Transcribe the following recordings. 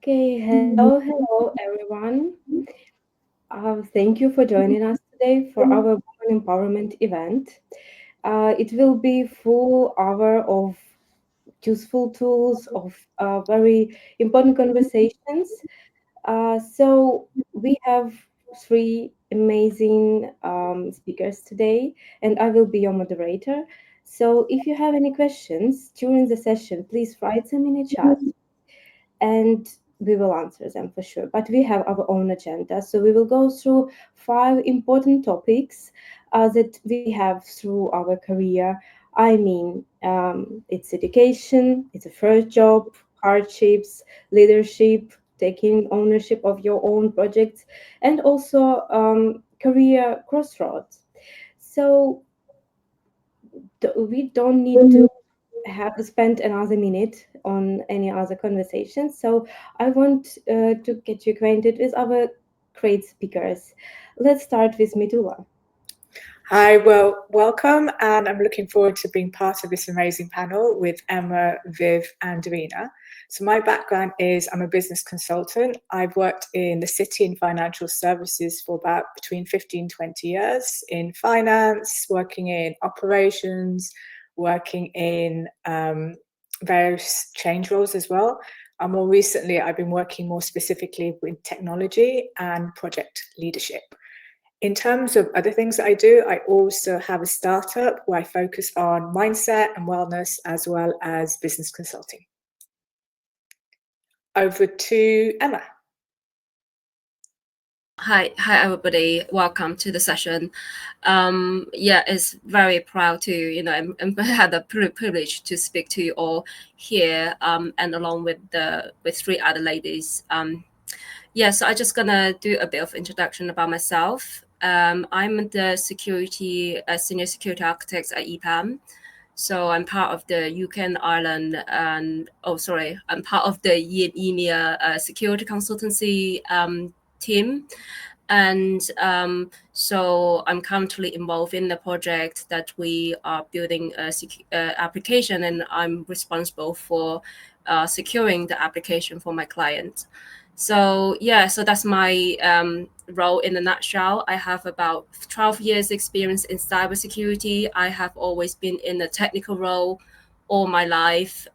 Okay, hello everyone. Thank you for joining us today for our Women Empowerment event. It will be full hour of useful tools, of very important conversations. So we have three amazing speakers today, and I will be your moderator. So if you have any questions during the session, please write them in a chat and we will answer them for sure. But we have our own agenda. So we will go through five important topics that we have through our career. I mean, it's education, it's a first job, hardships, leadership, taking ownership of your own projects, and also career crossroads. So we don't need to have spent another minute on any other conversation. So I want to get you acquainted with our great speakers. Let's start with Midula. Hi, well, welcome, and I'm looking forward to being part of this amazing panel with Emma, Viv, and Davina. So my background is I'm a business consultant. I've worked in the city in financial services for about between 15, 20 years in finance, working in operations, working in various change roles as well. And more recently, I've been working more specifically with technology and project leadership. In terms of other things that I do, I also have a startup where I focus on mindset and wellness as well as business consulting. Over to Emma. Hi everybody. Welcome to the session. It's very proud to and had the privilege to speak to you all here. And along with three other ladies. So I'm just gonna do a bit of introduction about myself. I'm the senior security architect at EPAM. So I'm part of the UK and Ireland, and I'm part of the EMEA security consultancy team. And so I'm currently involved in the project that we are building a application, and I'm responsible for securing the application for my client. So that's my role in a nutshell. I have about 12 years experience in cybersecurity. I have always been in a technical role all my life.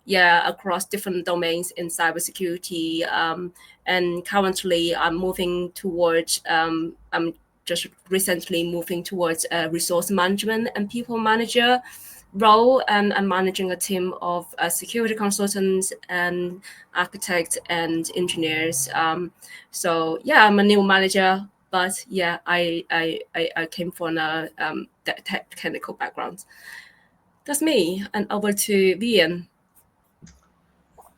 Across different domains in cybersecurity. And currently I'm moving towards, I'm just recently moving towards a resource management and people manager role, and I'm managing a team of security consultants and architects and engineers. I'm a new manager, but I came from a technical background. That's me, and over to Vian.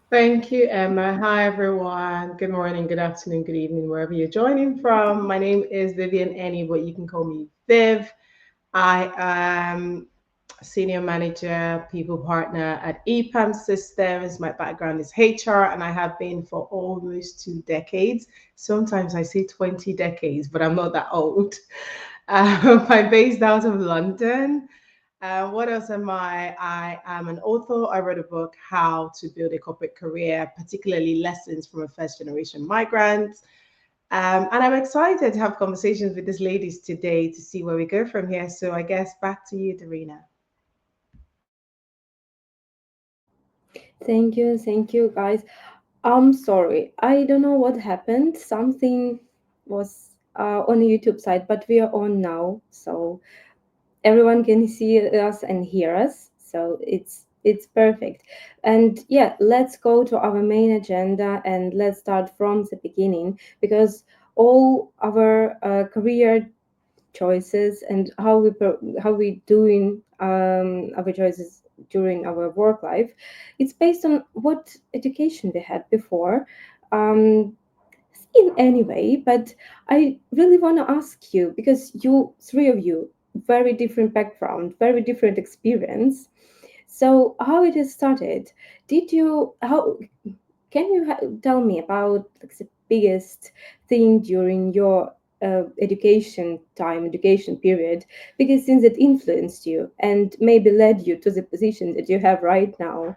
Thank you, Emma. Hi, everyone. Good morning, good afternoon, good evening, wherever you're joining from. My name is Vivian Annie, but you can call me Viv. I am senior manager, people partner at EPAM Systems. My background is HR, and I have been for almost 2 decades. Sometimes I say 20 decades, but I'm not that old. I'm based out of London. What else am I? I am an author. I wrote a book, How to Build a Corporate Career, particularly lessons from a first generation migrant. And I'm excited to have conversations with these ladies today to see where we go from here. So I guess back to you, Darina. Thank you, guys. I'm sorry. I don't know what happened. Something was on the YouTube side, but we are on now, so everyone can see us and hear us. So it's perfect. And let's go to our main agenda and let's start from the beginning, because all our career choices and how we doing our choices during our work life, it's based on what education we had before, um, in any way. But I really want to ask you, because you three of you, very different background, very different experience. So how it has started? Did you how can you tell me about like the biggest thing during your education period, biggest things that influenced you and maybe led you to the position that you have right now?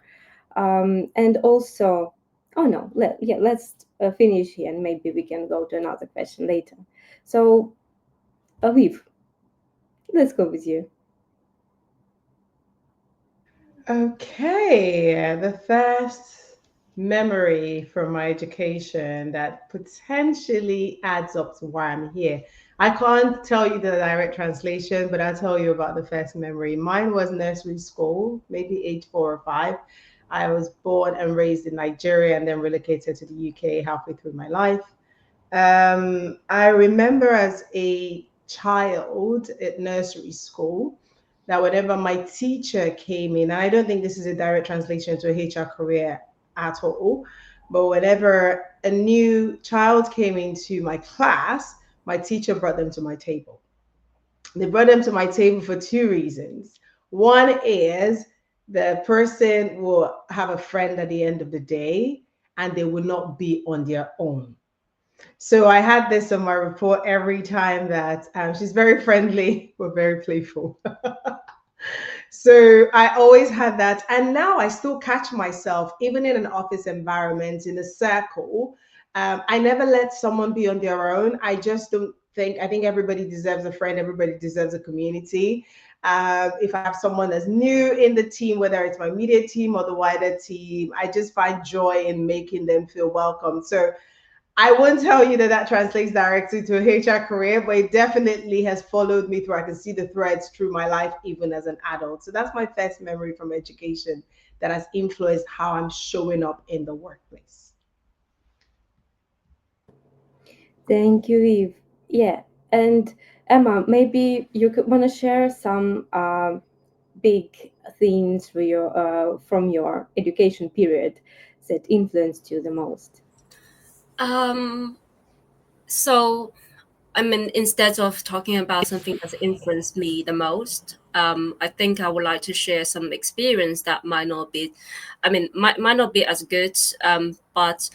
And also, Oh no, let's finish here and maybe we can go to another question later. So, Aviv, let's go with you. Okay, the first memory from my education that potentially adds up to why I'm here. I can't tell you the direct translation, but I'll tell you about the first memory. Mine was nursery school, maybe age 4 or 5. I was born and raised in Nigeria and then relocated to the UK halfway through my life. I remember as a child at nursery school that whenever my teacher came in, and I don't think this is a direct translation to a HR career at all, but whenever a new child came into my class, my teacher brought them to my table. They brought them to my table for two reasons. One is the person will have a friend at the end of the day and they will not be on their own. So I had this on my report every time that she's very friendly but very playful. So I always had that. And now I still catch myself, even in an office environment, in a circle. I never let someone be on their own. I just don't think, I think everybody deserves a friend, everybody deserves a community. If I have someone that's new in the team, whether it's my immediate team or the wider team, I just find joy in making them feel welcome. So I won't tell you that that translates directly to a HR career, but it definitely has followed me through. I can see the threads through my life, even as an adult. So that's my first memory from education that has influenced how I'm showing up in the workplace. Thank you, Eve. Yeah, and Emma, maybe you could want to share some big themes from your education period that influenced you the most. Um, so I mean, instead of talking about something that's influenced me the most, I think I would like to share some experience that might not be, I mean, might not be as good, but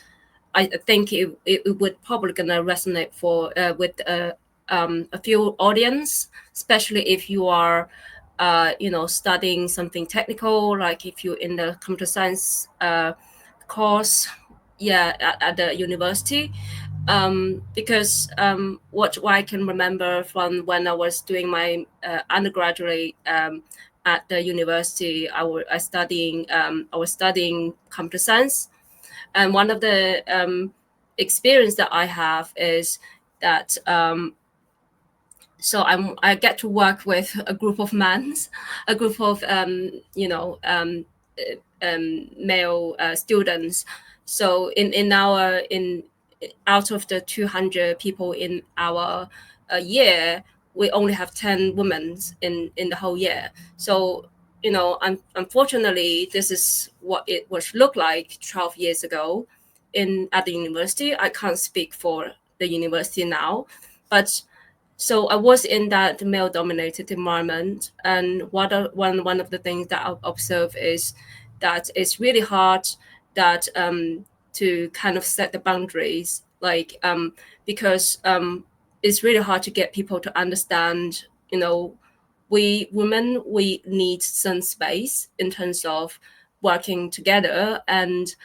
I think it would probably gonna resonate for with a few audience, especially if you are, studying something technical, like if you're in the computer science course, yeah, at the university, because what I can remember from when I was doing my undergraduate at the university, I was studying computer science, and one of the experience that I have is that I get to work with a group of men, a group of male students. So in our in out of the 200 people in our year, we only have 10 women in the whole year. So unfortunately, this is what it was look like 12 years ago in at the university. I can't speak for the university now, but so I was in that male dominated environment, and one of the things that I observe is that it's really hard that to kind of set the boundaries, like because it's really hard to get people to understand, we women, we need some space in terms of working together, and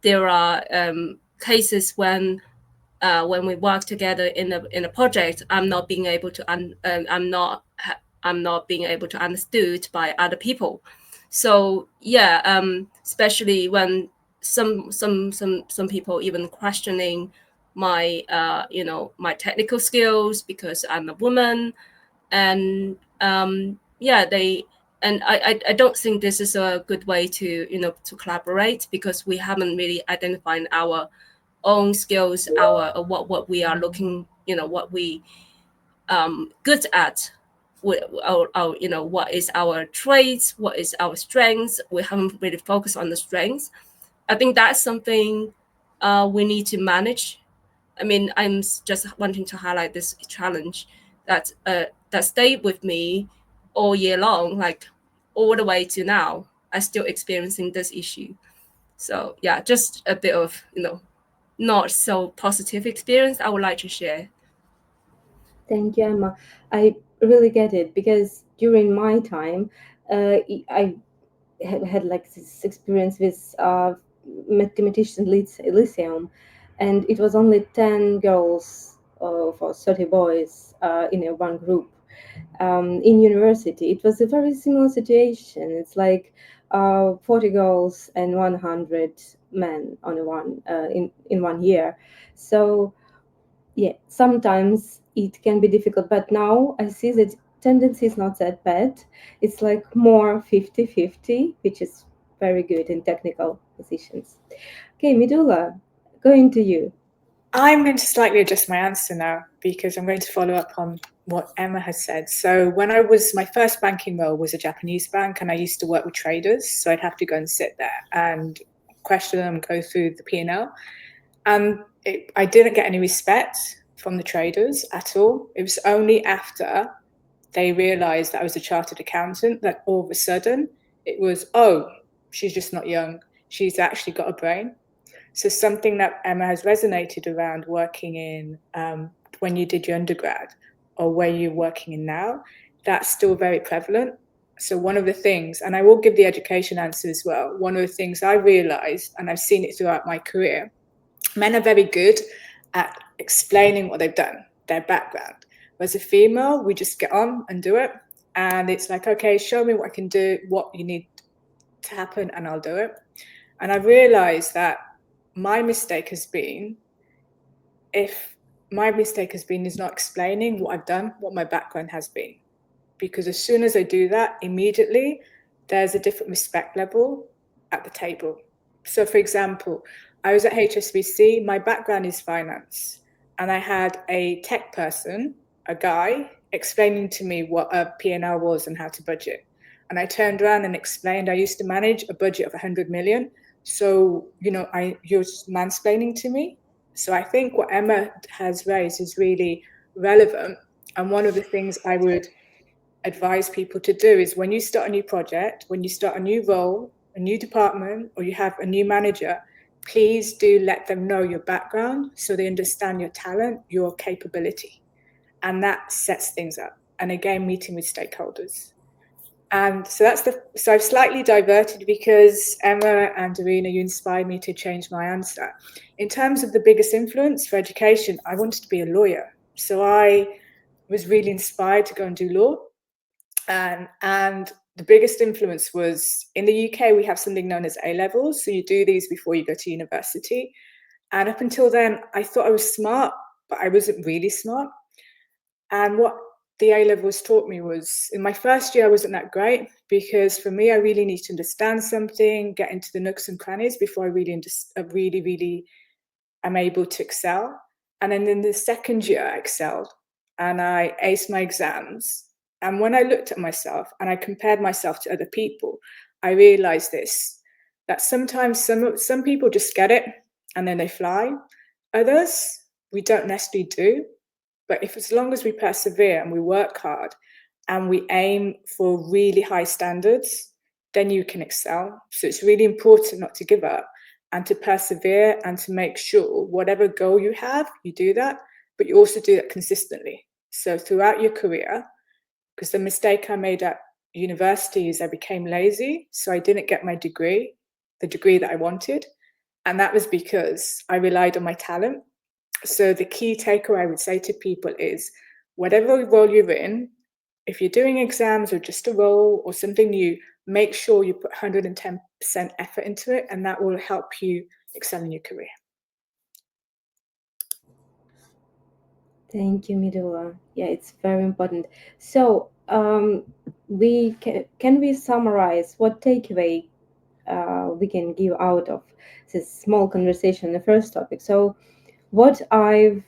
there are cases when we work together in a project, I'm not being able to I'm not being able to understood by other people. So yeah, especially when some people even questioning my my technical skills because I'm a woman, and yeah, they and I don't think this is a good way to to collaborate, because we haven't really identified our own skills, our what we are looking, what we good at, our what is our traits, what is our strengths. We haven't really focused on the strengths. I think that's something we need to manage. I mean, just wanting to highlight this challenge that stayed with me all year long, like all the way to now. I'm still experiencing this issue. So yeah, just a bit of not so positive experience I would like to share. Thank you, Emma. I really get it because during my time, I had like this experience with mathematician lyceum, and it was only 10 girls for 30 boys in a one group. In university, it was a very similar situation. It's like 40 girls and 100 men on a one in 1 year. So yeah, sometimes it can be difficult, but now I see that tendency is not that bad. It's like more 50-50, which is very good in technical positions. Okay, Midula, going to you. I'm going to slightly adjust my answer now because I'm going to follow up on what Emma has said. So when my first banking role was a Japanese bank, and I used to work with traders, so I'd have to go and sit there and question them, go through the P&L. And I didn't get any respect from the traders at all. It was only after they realized that I was a chartered accountant that all of a sudden it was, oh, she's just not young. She's actually got a brain. So something that Emma has resonated around working in when you did your undergrad or where you're working in now, that's still very prevalent. So one of the things, and I will give the education answer as well, one of the things I realized, and I've seen it throughout my career, men are very good at explaining what they've done, their background. Whereas a female, we just get on and do it. And it's like, okay, show me what I can do, what you need to happen, and I'll do it. And I've realized that my mistake has been is not explaining what I've done, what my background has been. Because as soon as I do that, immediately there's a different respect level at the table. So for example, I was at HSBC, my background is finance, and I had a tech person, a guy, explaining to me what a P&L was and how to budget. And I turned around and explained I used to manage a budget of 100 million. So, you're mansplaining to me. So I think what Emma has raised is really relevant. And one of the things I would advise people to do is when you start a new project, when you start a new role, a new department, or you have a new manager, please do let them know your background so they understand your talent, your capability. And that sets things up. And again, meeting with stakeholders. And so I've slightly diverted because Emma and Darina, you inspired me to change my answer. In terms of the biggest influence for education, I wanted to be a lawyer. So I was really inspired to go and do law. And the biggest influence was in the UK, we have something known as A levels. So you do these before you go to university. And up until then, I thought I was smart, but I wasn't really smart. And what the A levels taught me was in my first year, I wasn't that great because for me, I really need to understand something, get into the nooks and crannies before I really am able to excel. And then in the second year, I excelled and I aced my exams. And when I looked at myself and I compared myself to other people, I realized that sometimes some people just get it and then they fly. Others, we don't necessarily do. But as long as we persevere and we work hard and we aim for really high standards, then you can excel. So it's really important not to give up and to persevere and to make sure whatever goal you have, you do that, but you also do that consistently. So throughout your career, because the mistake I made at university is I became lazy. So I didn't get my degree, the degree that I wanted. And that was because I relied on my talent. So the key takeaway I would say to people is whatever role you're in, if you're doing exams or just a role or something new, make sure you put 110% effort into it, and that will help you excel in your career. Thank you, Midula. Yeah, it's very important. So, we can we summarize what takeaway we can give out of this small conversation, the first topic? So, what I've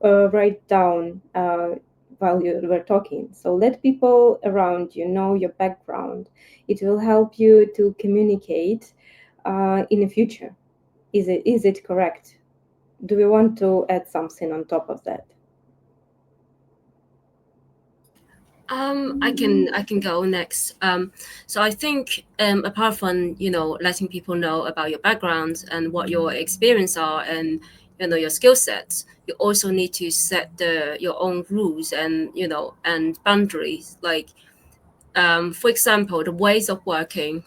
write down while you were talking. So let people around you know your background. It will help you to communicate in the future. Is it correct? Do we want to add something on top of that? I can go next. So I think apart from letting people know about your background and what your experience are and your skill sets, you also need to set your own rules and and boundaries. Like for example, the ways of working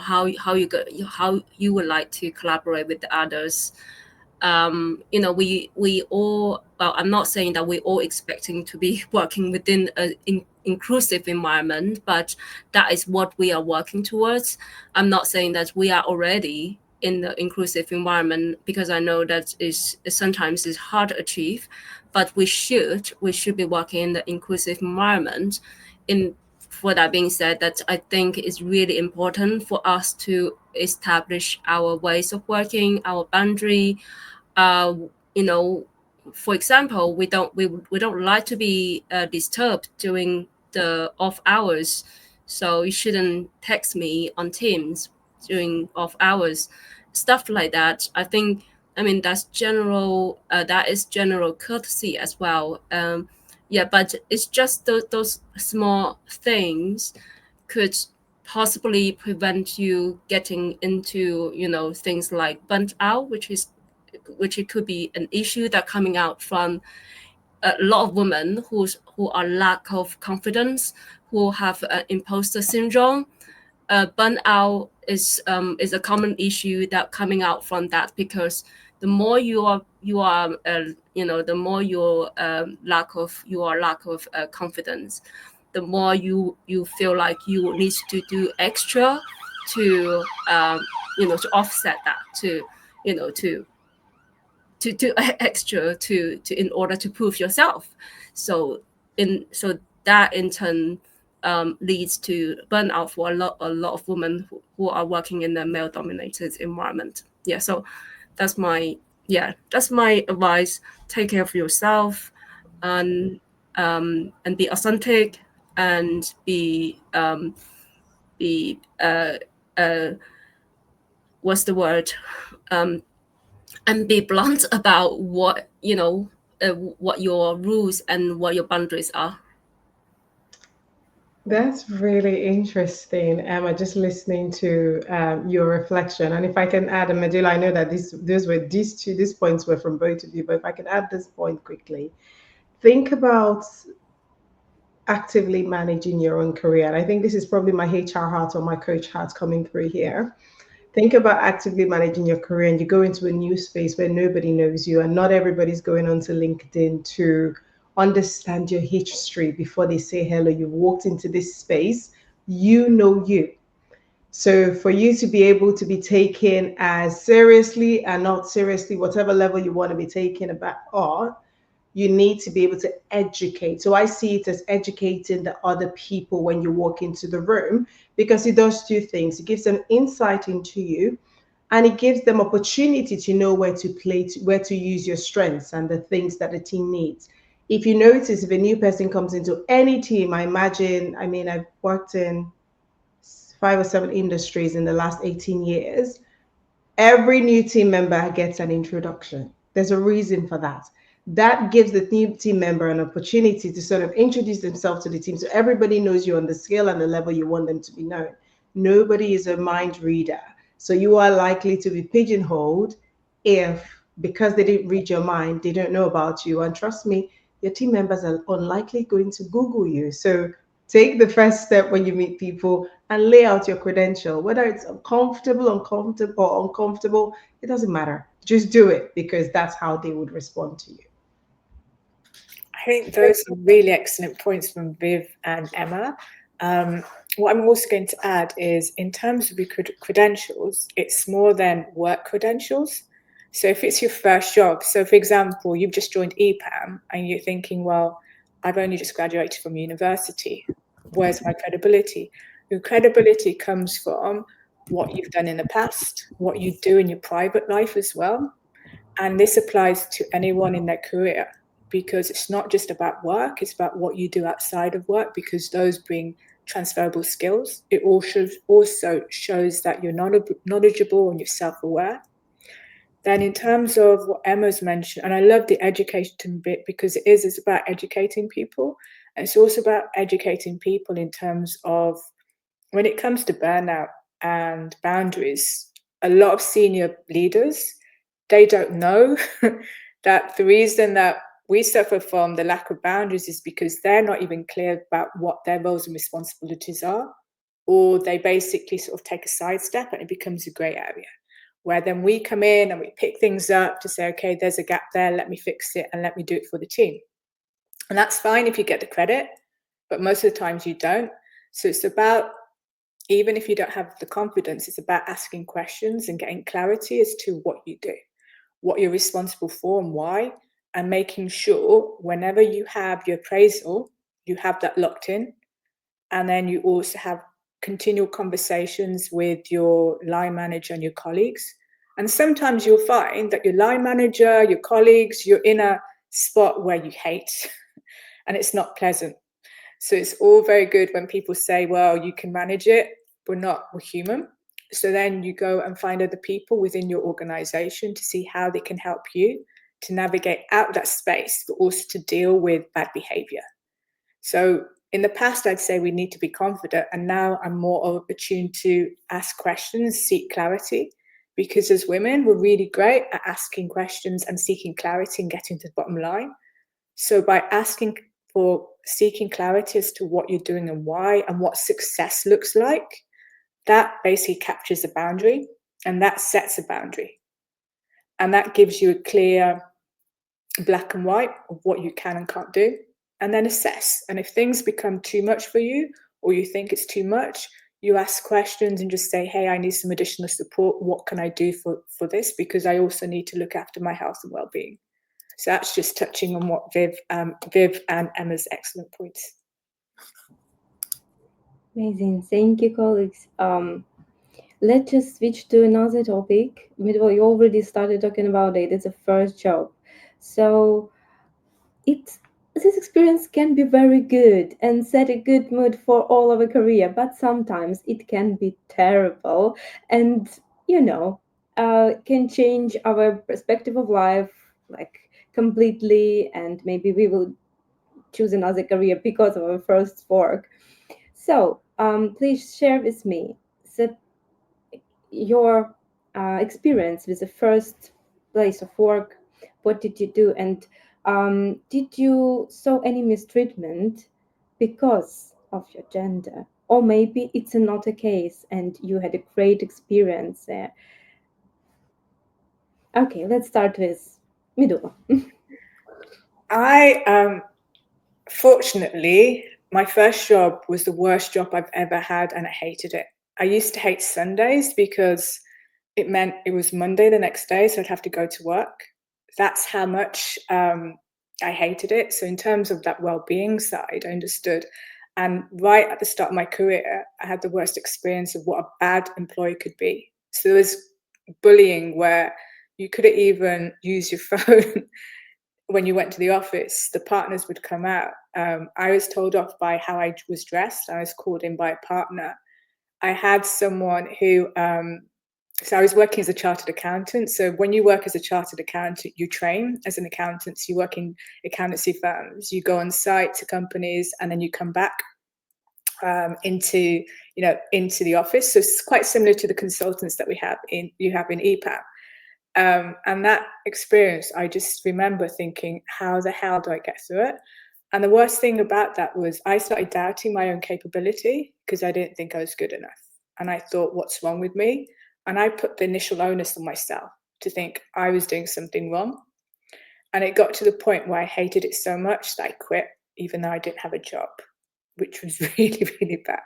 how you would like to collaborate with the others. We all, well, I'm not saying that we're all expecting to be working within an inclusive environment, but that is what we are working towards. I'm not saying that we are already in the inclusive environment, because I know that is sometimes is hard to achieve, but we should be working in the inclusive environment. In For that being said, that I think is really important for us to establish our ways of working, our boundary. uh, you know, for example, we don't like to be disturbed during the off hours, so you shouldn't text me on Teams during off hours, stuff like that. I mean, that is general courtesy as well. Yeah, but it's just those small things could possibly prevent you getting into, things like burnt out, which it could be an issue that coming out from a lot of women who are lack of confidence, who have imposter syndrome. Burnout is a common issue that coming out from that, because the more the more your lack of confidence, the more you feel like you need to do extra to to offset that, to you know to extra to in order to prove yourself. So that in turn leads to burnout for a lot of women who are working in a male dominated environment. Yeah, so that's my that's my advice. Take care of yourself, and be authentic, and be uh what's the word, um and be blunt about what your rules and what your boundaries are. That's really interesting, Emma. Just listening to your reflection, and if I can add, and Medula, I know that these points were from both of you, but if I can add this point quickly, think about actively managing your own career. And I think this is probably my HR heart or my coach heart coming through here. Think about actively managing your career, and you go into a new space where nobody knows you, and not everybody's going onto LinkedIn to understand your history before they say hello. You walked into this space, you know you. So for you to be able to be taken as seriously and not seriously, whatever level you want to be taken about art, you need to be able to educate. So I see it as educating the other people when you walk into the room, because it does two things. It gives them insight into you, and it gives them opportunity to know where to play, where to use your strengths and the things that the team needs. If you notice, if a new person comes into any team, I mean, I've worked in 5 or 7 industries in the last 18 years. Every new team member gets an introduction. There's a reason for that. That gives the new team member an opportunity to sort of introduce themselves to the team, so everybody knows you on the scale and the level you want them to be known. Nobody is a mind reader. So you are likely to be pigeonholed if, because they didn't read your mind, they don't know about you. And trust me, your team members are unlikely going to Google you. So take the first step when you meet people and lay out your credential. Whether it's uncomfortable, it doesn't matter. Just do it, because that's how they would respond to you. I think those are really excellent points from Viv and Emma. What I'm also going to add is, in terms of your credentials, it's more than work credentials. So if it's your first job, so for example, you've just joined EPAM and you're thinking, well, I've only just graduated from university. Where's my credibility? Your credibility comes from what you've done in the past, what you do in your private life as well. And this applies to anyone in their career, because it's not just about work, it's about what you do outside of work, because those bring transferable skills. It also shows that you're knowledgeable and you're self-aware. Then in terms of what Emma's mentioned, and I love the education bit, because it's about educating people. And it's also about educating people in terms of, when it comes to burnout and boundaries, a lot of senior leaders, they don't know that the reason that we suffer from the lack of boundaries is because they're not even clear about what their roles and responsibilities are. or they basically sort of take a sidestep and it becomes a grey area, where then we come in and we pick things up to say, okay, there's a gap there, let me fix it and let me do it for the team. And that's fine if you get the credit, but most of the times you don't. So it's about, even if you don't have the confidence, it's about asking questions and getting clarity as to what you do, what you're responsible for and why, and making sure whenever you have your appraisal, you have that locked in. And then you also have continual conversations with your line manager and your colleagues. And sometimes you'll find that your line manager, your colleagues, you're in a spot where you hate and it's not pleasant. So it's all very good when people say, well, you can manage it. We're not, we're human. So then you go and find other people within your organization to see how they can help you to navigate out that space, but also to deal with bad behavior. So in the past, I'd say we need to be confident. And now I'm more attuned to ask questions, seek clarity, because as women, we're really great at asking questions and seeking clarity and getting to the bottom line. So by asking for seeking clarity as to what you're doing and why and what success looks like, that basically captures a boundary and that sets a boundary. And that gives you a clear black and white of what you can and can't do, and then assess. And if things become too much for you or you think it's too much, you ask questions and just say, hey, I need some additional support. What can I do for this? Because I also need to look after my health and well-being. So that's just touching on what Viv and Emma's excellent points. Amazing. Thank you, colleagues. Let's just switch to another topic. We already started talking about it. It's a first job. So this experience can be very good and set a good mood for all of a career, but sometimes it can be terrible and, can change our perspective of life like completely, and maybe we will choose another career because of our first work. So, please share with me the, your experience with the first place of work. What did you do, and did you saw any mistreatment because of your gender, or maybe it's not a case and you had a great experience there? Okay, let's start with Midula. Fortunately, my first job was the worst job I've ever had, and I hated it. I used to hate Sundays because it meant it was Monday the next day, so I'd have to go to work. That's how much I hated it. So in terms of that well-being side, I understood. And right at the start of my career, I had the worst experience of what a bad employee could be. So there was bullying where you couldn't even use your phone when you went to the office. The partners would come out. I was told off by how I was dressed. I was called in by a partner. I had someone who, so I was working as a chartered accountant. So when you work as a chartered accountant, you train as an accountant. So you work in accountancy firms, you go on site to companies, and then you come back into the office. So it's quite similar to the consultants that you have in EPAM. And that experience, I just remember thinking, how the hell do I get through it? And the worst thing about that was I started doubting my own capability because I didn't think I was good enough. And I thought, what's wrong with me? And I put the initial onus on myself to think I was doing something wrong. And it got to the point where I hated it so much that I quit, even though I didn't have a job, which was really, really bad.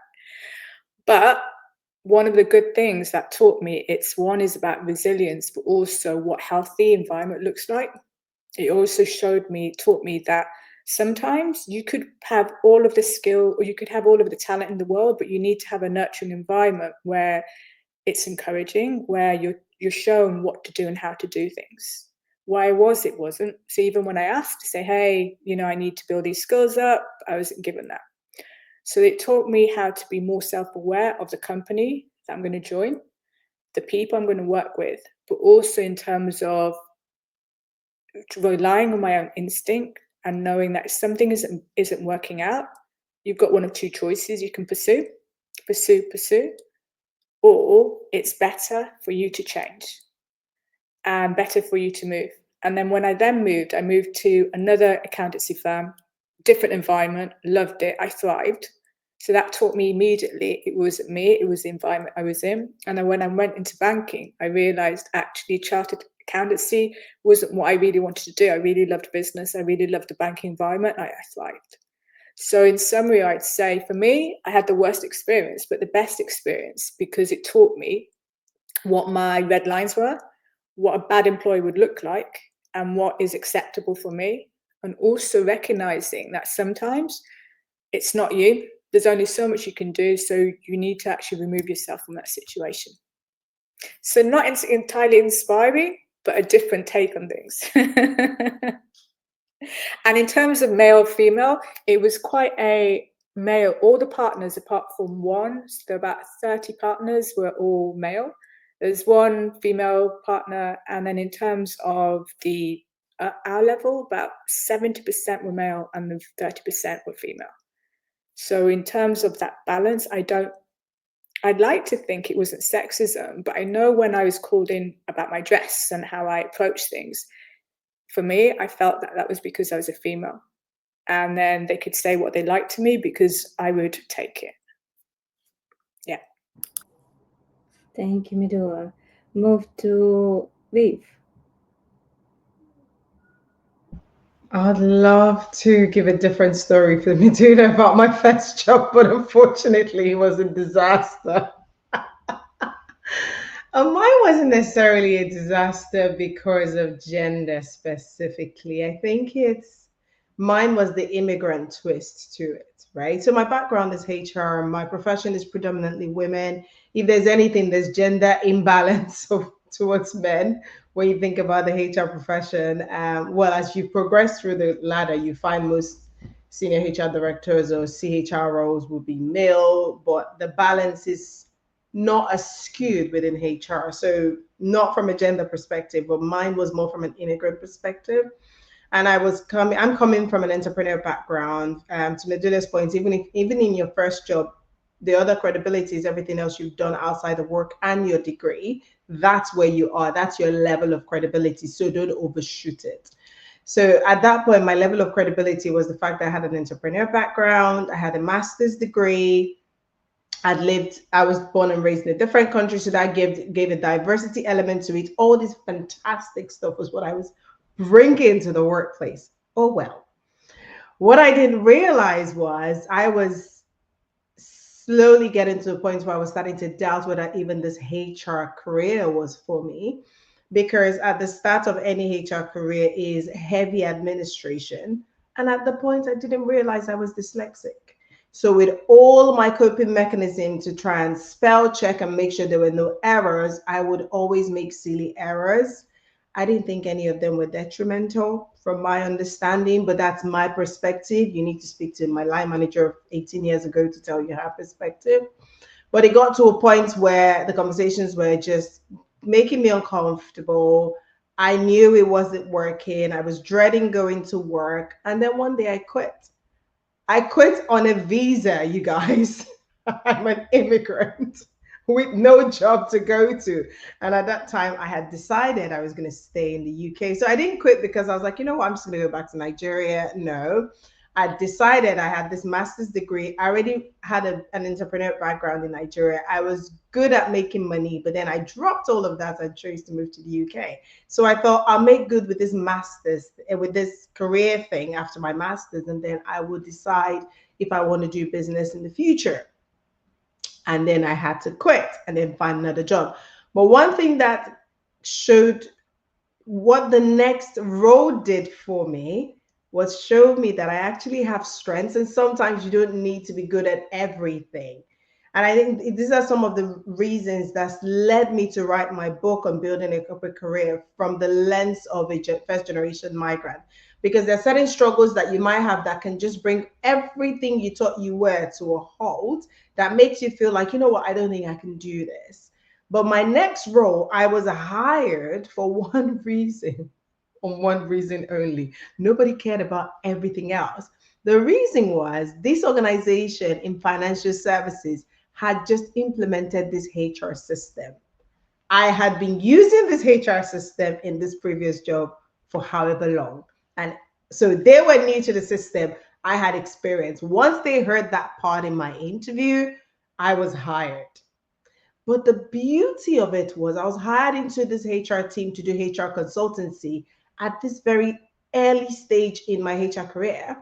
But one of the good things that taught me, one is about resilience, but also what healthy environment looks like. It also taught me that sometimes you could have all of the skill or you could have all of the talent in the world, but you need to have a nurturing environment where it's encouraging, where you're shown what to do and how to do things. Why it wasn't. So even when I asked to say, hey, I need to build these skills up, I wasn't given that. So it taught me how to be more self-aware of the company that I'm going to join, the people I'm going to work with, but also in terms of relying on my own instinct and knowing that if something isn't working out, you've got one of two choices. You can pursue, or it's better for you to change and better for you to move. And then when I moved, I moved to another accountancy firm, different environment, loved it, I thrived. So that taught me immediately it wasn't me, it was the environment I was in. And then when I went into banking, I realized actually chartered accountancy wasn't what I really wanted to do. I really loved business. I really loved the banking environment. I thrived. So in summary, I'd say for me, I had the worst experience, but the best experience because it taught me what my red lines were, what a bad employee would look like, and what is acceptable for me. And also recognizing that sometimes it's not you. There's only so much you can do. So you need to actually remove yourself from that situation. So not entirely inspiring, but a different take on things. And in terms of male, female, it was quite a male. All the partners, apart from one, so there are about 30 partners, were all male. There's one female partner. And then in terms of the our level, about 70% were male and the 30% were female. So in terms of that balance, I'd like to think it wasn't sexism, but I know when I was called in about my dress and how I approach things, for me, I felt that that was because I was a female. And then they could say what they liked to me because I would take it. Yeah. Thank you, Medula. Move to Viv. I'd love to give a different story for me doing about my first job, but unfortunately, it was a disaster. Mine wasn't necessarily a disaster because of gender specifically. I think it's mine was the immigrant twist to it, right? So my background is HR, my profession is predominantly women. If there's anything, there's gender imbalance towards men when you think about the HR profession. Well, as you progress through the ladder, you find most senior HR directors or CHR roles will be male, but the balance is not as skewed within HR. So not from a gender perspective, but mine was more from an immigrant perspective. And I'm coming from an entrepreneur background. To Medula's point, even in your first job, the other credibility is everything else you've done outside of work and your degree. That's where you are. That's your level of credibility. So don't overshoot it. So at that point, my level of credibility was the fact that I had an entrepreneur background, I had a master's degree, I was born and raised in a different country, so that gave a diversity element to it. All this fantastic stuff was what I was bringing to the workplace. Oh well. What I didn't realize was I was slowly getting to a point where I was starting to doubt whether even this HR career was for me. Because at the start of any HR career is heavy administration. And at the point, I didn't realize I was dyslexic. So, with all my coping mechanism to try and spell check and make sure there were no errors, I would always make silly errors. I didn't think any of them were detrimental from my understanding, but that's my perspective. You need to speak to my line manager 18 years ago to tell you her perspective. But it got to a point where the conversations were just making me uncomfortable. I knew it wasn't working. I was dreading going to work. And then one day I quit. I quit on a visa, you guys. I'm an immigrant with no job to go to. And at that time, I had decided I was going to stay in the UK. So I didn't quit because I was like, you know what, I'm just going to go back to Nigeria. No, I decided I had this master's degree. I already had an entrepreneur background in Nigeria. I was good at making money, but then I dropped all of that and chose to move to the UK. So I thought I'll make good with this master's, with this career thing after my master's, and then I will decide if I want to do business in the future. And then I had to quit and then find another job. But one thing that showed what the next road did for me was show me that I actually have strengths, and sometimes you don't need to be good at everything. And I think these are some of the reasons that's led me to write my book on building a corporate career from the lens of a first generation migrant. Because there are certain struggles that you might have that can just bring everything you thought you were to a halt, that makes you feel like, you know what, I don't think I can do this. But my next role, I was hired for one reason, on one reason only. Nobody cared about everything else. The reason was this organization in financial services had just implemented this HR system. I had been using this HR system in this previous job for however long. And so they were new to the system. I had experience. Once they heard that part in my interview, I was hired. But the beauty of it was I was hired into this HR team to do HR consultancy at this very early stage in my HR career,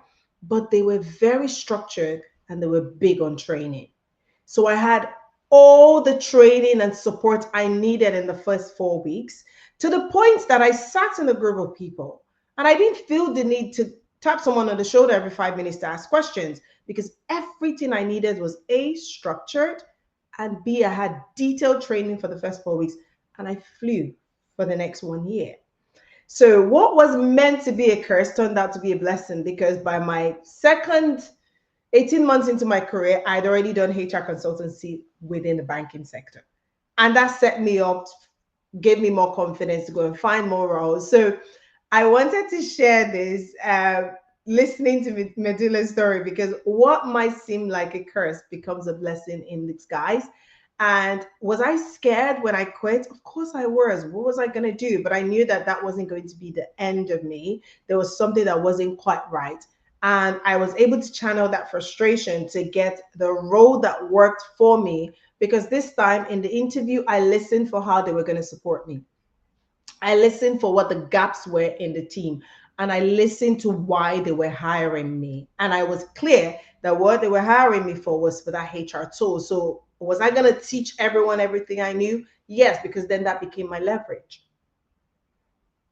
but they were very structured and they were big on training. So I had all the training and support I needed in the first 4 weeks, to the point that I sat in a group of people and I didn't feel the need to tap someone on the shoulder every 5 minutes to ask questions, because everything I needed was A, structured, and B, I had detailed training for the first 4 weeks, and I flew for the next 1 year. So what was meant to be a curse turned out to be a blessing, because by my second 18 months into my career, I'd already done HR consultancy within the banking sector. And that set me up, gave me more confidence to go and find more roles. So I wanted to share this, listening to Medulla's story, because what might seem like a curse becomes a blessing in disguise. And was I scared when I quit? Of course I was. What was I going to do? But I knew that that wasn't going to be the end of me. There was something that wasn't quite right. And I was able to channel that frustration to get the role that worked for me, because this time in the interview, I listened for how they were going to support me. I listened for what the gaps were in the team, and I listened to why they were hiring me. And I was clear that what they were hiring me for was for that HR tool. So was I going to teach everyone everything I knew? Yes, because then that became my leverage.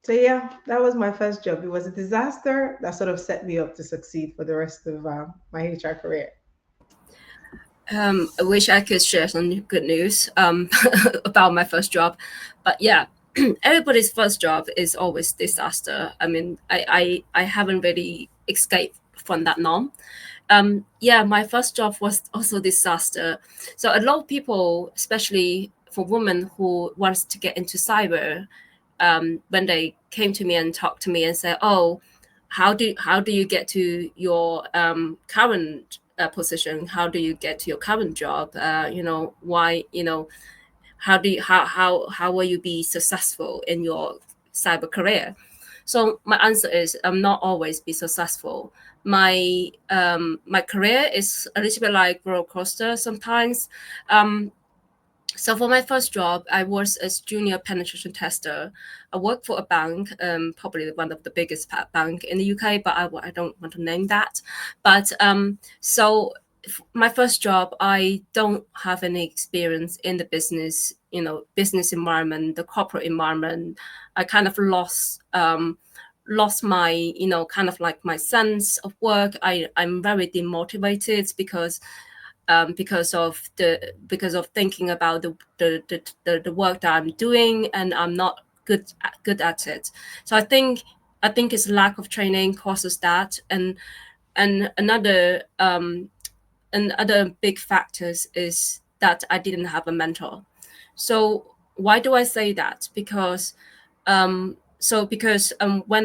So yeah, that was my first job. It was a disaster that sort of set me up to succeed for the rest of my HR career. I wish I could share some good news about my first job, but yeah, everybody's first job is always disaster. I mean, I haven't really escaped from that norm. Yeah, my first job was also disaster. So a lot of people, especially for women who wants to get into cyber, when they came to me and talked to me and said, "Oh, how do you get to your current position? How do you get to your current job? Why how will you be successful in your cyber career?" So my answer is I'm not always be successful. My career is a little bit like roller coaster sometimes. So for my first job, I was as junior penetration tester. I worked for a bank, probably one of the biggest bank in the UK, but I don't want to name that. But so my first job, I don't have any experience in the business environment, the corporate environment. I kind of lost my, kind of like my sense of work. I'm very demotivated because of thinking about the work that I'm doing, and I'm not good at it. So I think it's lack of training causes that, and another big factors is that I didn't have a mentor. So why do I say that? Because when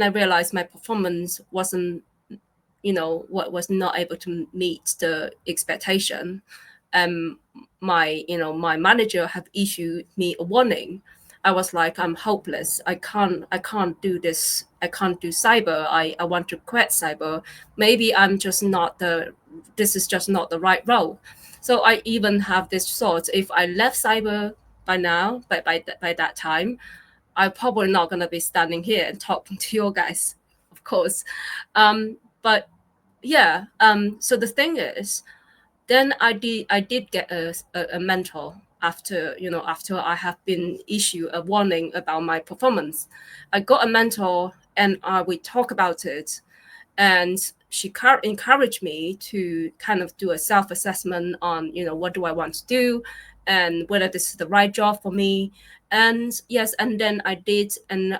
I realized my performance wasn't, what was not able to meet the expectation, um my manager have issued me a warning. I was like, I'm hopeless. I can't do this. I can't do cyber. I want to quit cyber. Maybe this is just not the right role. So I even have this thought, if I left cyber by now, by that time, I'm probably not going to be standing here and talking to you guys, of course. But yeah, so the thing is, then I did get a mentor after I have been issued a warning about my performance. I got a mentor, and we talk about it, and she encouraged me to kind of do a self-assessment on what do I want to do, and whether this is the right job for me. And yes, and then I did, and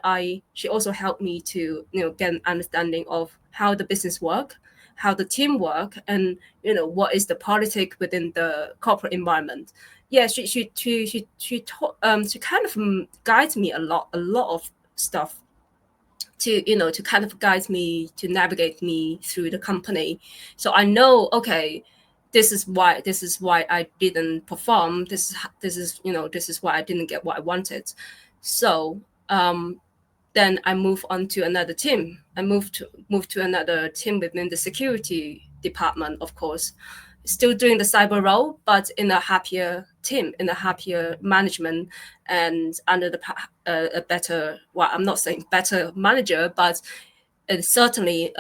she also helped me to get an understanding of how the business work, how the team work, and what is the politic within the corporate environment. Yeah, she kind of guides me a lot of stuff, to kind of guide me, to navigate me through the company. So I know, okay, this is why I didn't perform. This is why I didn't get what I wanted. So then I move on to another team. I move to another team within the security department, of course, still doing the cyber role, but in a happier team, in a happier management, and under a better. Well, I'm not saying better manager, but certainly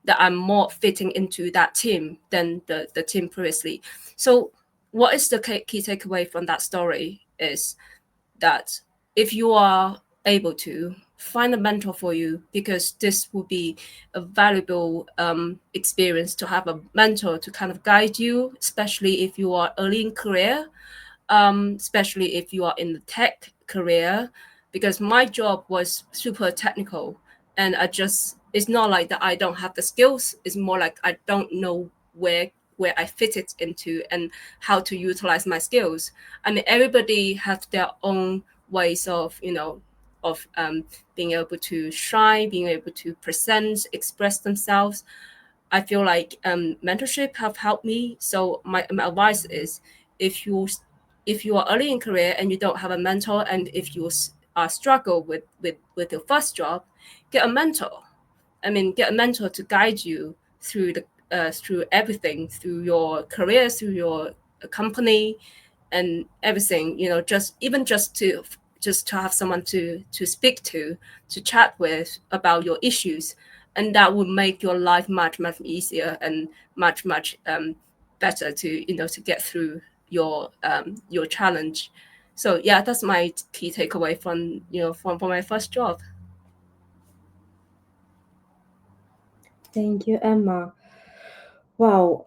that I'm more fitting into that team than the team previously. So, what is the key takeaway from that story is that if you are able to find a mentor for you, because this will be a valuable experience to have a mentor to kind of guide you, especially if you are early in career, especially if you are in the tech career, because my job was super technical, and it's not like that I don't have the skills. It's more like I don't know where I fit it into and how to utilize my skills. I mean, everybody have their own ways of, of being able to shine, being able to present, express themselves. I feel like mentorship have helped me. So my advice is, if you if you are early in career and you don't have a mentor, and if you struggle with your first job, get a mentor. I mean, get a mentor to guide you through through everything, through your career, through your company, and everything. Just to have someone to speak to chat with about your issues, and that would make your life much easier and much better to to get through your challenge. So yeah, that's my key takeaway from from my first job. Thank you, Emma. Wow,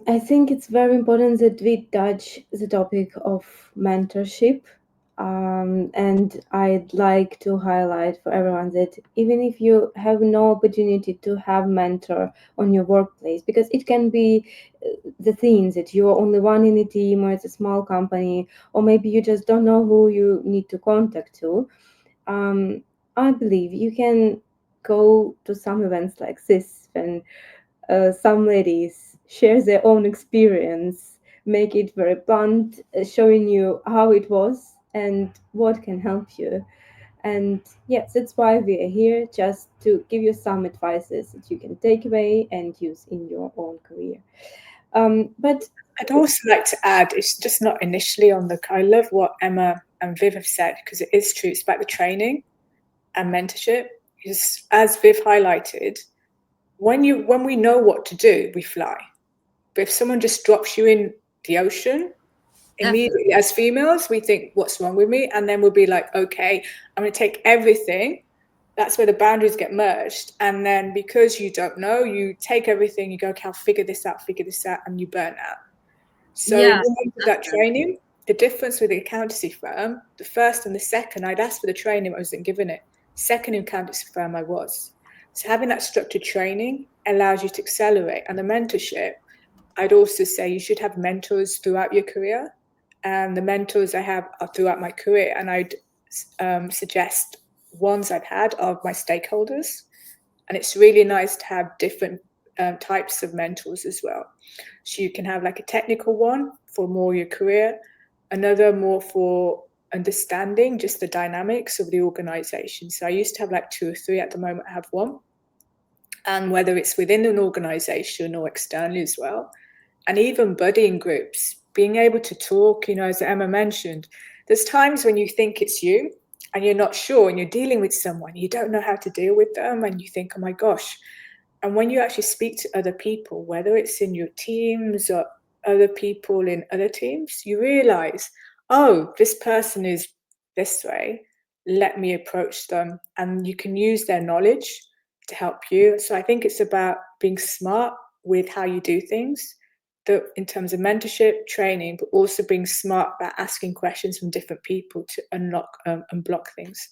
I think it's very important that we touch the topic of mentorship. And I'd like to highlight for everyone that even if you have no opportunity to have mentor on your workplace, because it can be the things that you're only one in a team or it's a small company, or maybe you just don't know who you need to contact to, um, I believe you can go to some events like this when some ladies share their own experience, make it very blunt, showing you how it was and what can help you. And yes, that's why we are here, just to give you some advices that you can take away and use in your own career. But I'd also like to add, it's just not initially on the. I love what Emma and Viv have said, because it is true. It's about the training and mentorship. Because as Viv highlighted, when we know what to do, we fly. But if someone just drops you in the ocean, Definitely. immediately as females, we think, what's wrong with me? And then we'll be like, okay, I'm going to take everything. That's where the boundaries get merged. And then because you don't know, you take everything, you go, okay, I'll figure this out, and you burn out. So Yeah, when we did that training, the difference with the accountancy firm, the first and the second, I'd asked for the training, I wasn't given it. Second accountancy firm I was. So having that structured training allows you to accelerate. And the mentorship, I'd also say you should have mentors throughout your career. And the mentors I have are throughout my career. And I'd suggest ones I've had are my stakeholders. And it's really nice to have different types of mentors as well. So you can have like a technical one for more your career, another more for understanding just the dynamics of the organization. So I used to have like 2 or 3. At the moment I have one. And whether it's within an organization or externally as well, and even buddying groups, being able to talk, as Emma mentioned, there's times when you think it's you and you're not sure, and you're dealing with someone, you don't know how to deal with them, and you think, oh my gosh. And when you actually speak to other people, whether it's in your teams or other people in other teams, you realize, oh, this person is this way. Let me approach them. And you can use their knowledge to help you. So I think it's about being smart with how you do things, in terms of mentorship, training, but also being smart about asking questions from different people to unlock and block things.